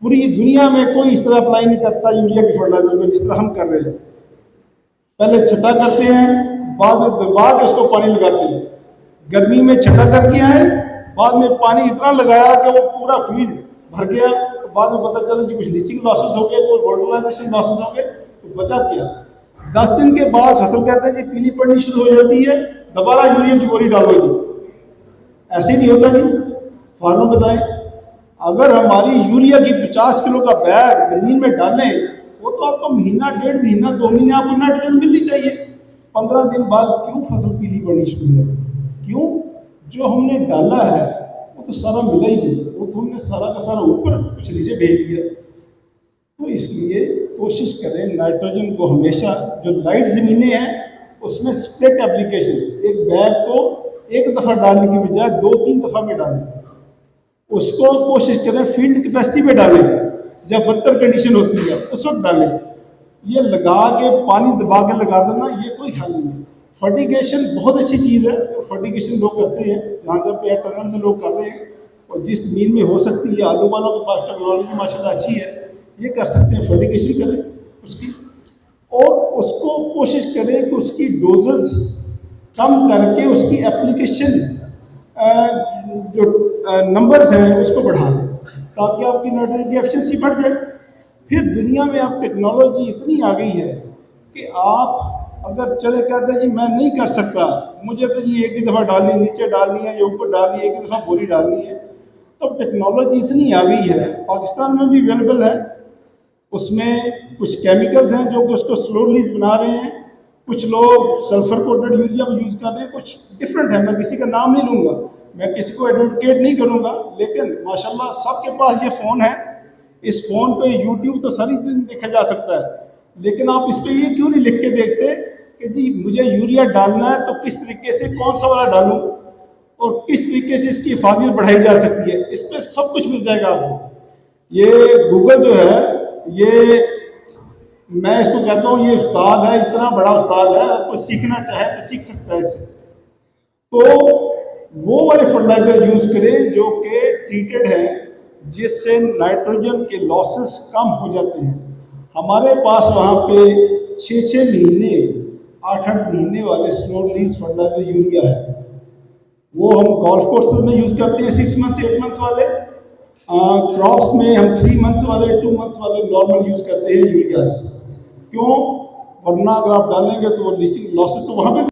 पूरी दुनिया में कोई इस तरह अप्लाई नहीं करता यूरिया के फर्टिलाइजर को जिस तरह हम कर रहे हैं। पहले छटा करते हैं, बाद उसको पानी लगाते हैं। गर्मी में छटा करके आए, बाद में पानी इतना लगाया कि वो पूरा फील्ड भर गया। तो बाद में पता चला कि कुछ लीचिंग लॉसेस हो गए, कोई फर्टिलाइजेशन लॉसेस हो गए, तो बचा क्या। 10 दिन के बाद फसल कहते हैं जी पीली पड़नी शुरू हो जाती है, दोबारा यूरिया की बोरी डालो जी। ऐसे नहीं होता जी। फार्मर बताएं, अगर हमारी यूरिया की 50 किलो का बैग जमीन में डालें, वो तो आपको महीना, 1.5 महीना, 2 महीने आपको नाइट्रोजन मिलनी चाहिए। 15 दिन बाद क्यों फसल पीली पड़नी शुरू हो जाती? क्यों? जो हमने डाला है वो तो सारा मिला ही नहीं, वो तो हमने सारा का सारा ऊपर कुछ नीचे भेज दिया। तो इसलिए कोशिश करें नाइट्रोजन को हमेशा, जो लाइट ज़मीनें हैं उसमें स्प्लिट एप्लीकेशन, एक बैग को एक दफ़ा डालने की बजाय 2-3 दफ़ा में डालें। उसको कोशिश करें फील्ड कैपेसिटी में डालें, जब बदतर कंडीशन होती है उस वक्त डालें। ये लगा के पानी दबा के लगा देना ये कोई हल नहीं है। फर्टिगेशन बहुत अच्छी चीज़ है, फर्टिगेशन लोग करते हैं, जहाँ जहाँ पे टनल में लोग कर रहे हैं, और जिस ज़मीन में हो सकती है, आलू वालों के पास टेक्नोलॉजी माशाल्लाह अच्छी है, ये कर सकते हैं, फर्टिगेशन करें उसकी। और उसको कोशिश करें कि उसकी डोजेस कम करके उसकी एप्लीकेशन जो नंबर्स हैं उसको बढ़ा दें, ताकि आपकी नाइट्रोजन की एफिशिएंसी बढ़ जाए। फिर दुनिया में अब टेक्नोलॉजी इतनी आ गई है कि आप अगर चले कहते हैं जी मैं नहीं कर सकता, मुझे तो जी एक ही दफ़ा डालनी, नीचे डालनी है या ऊपर डालनी है, एक ही दफ़ा बोरी डालनी है, तो टेक्नोलॉजी इतनी आ गई है, पाकिस्तान में भी अवेलेबल है। उसमें कुछ केमिकल्स हैं जो कि उसको स्लो रिलीज बना रहे हैं, कुछ लोग सल्फर कोटेड यूरिया भी यूज़ कर रहे हैं, कुछ डिफरेंट है, मैं किसी का नाम नहीं लूँगा, मैं किसी को एडवोकेट नहीं करूँगा, लेकिन माशाल्लाह सबके पास ये फ़ोन है। इस फ़ोन पे यूट्यूब तो सारी दिन देखा जा सकता है, लेकिन आप इस पर ये क्यों नहीं लिख के देखते कि जी मुझे यूरिया डालना है तो किस तरीके से, कौन सा वाला डालूँ और किस तरीके से इसकी हिफाजत बढ़ाई जा सकती है। इस पर सब कुछ मिल जाएगा आपको। ये गूगल जो है, ये मैं इसको कहता हूँ ये उस्ताद है, इतना बड़ा उस्ताद है, आपको सीखना चाहे तो सीख सकता है इससे। तो वो वाले फर्टिलाइजर यूज़ करें जो कि ट्रीटेड है, जिससे नाइट्रोजन के लॉसेस कम हो जाते हैं। हमारे पास वहाँ पे 6-6 महीने, 8-8 महीने वाले स्लो रिलीज फर्टिलाइजर यूरिया है, वो हम गोल्फ कोर्सेज में यूज़ करते हैं 6 मंथ 8 मंथ वाले, क्रॉप्स में हम 3 मंथ वाले 2 मंथ वाले नॉर्मल यूज़ करते हैं यूरियाज। क्यों? वरना अगर आप डालेंगे तो वो लीचिंग लॉसेस तो वहाँ पे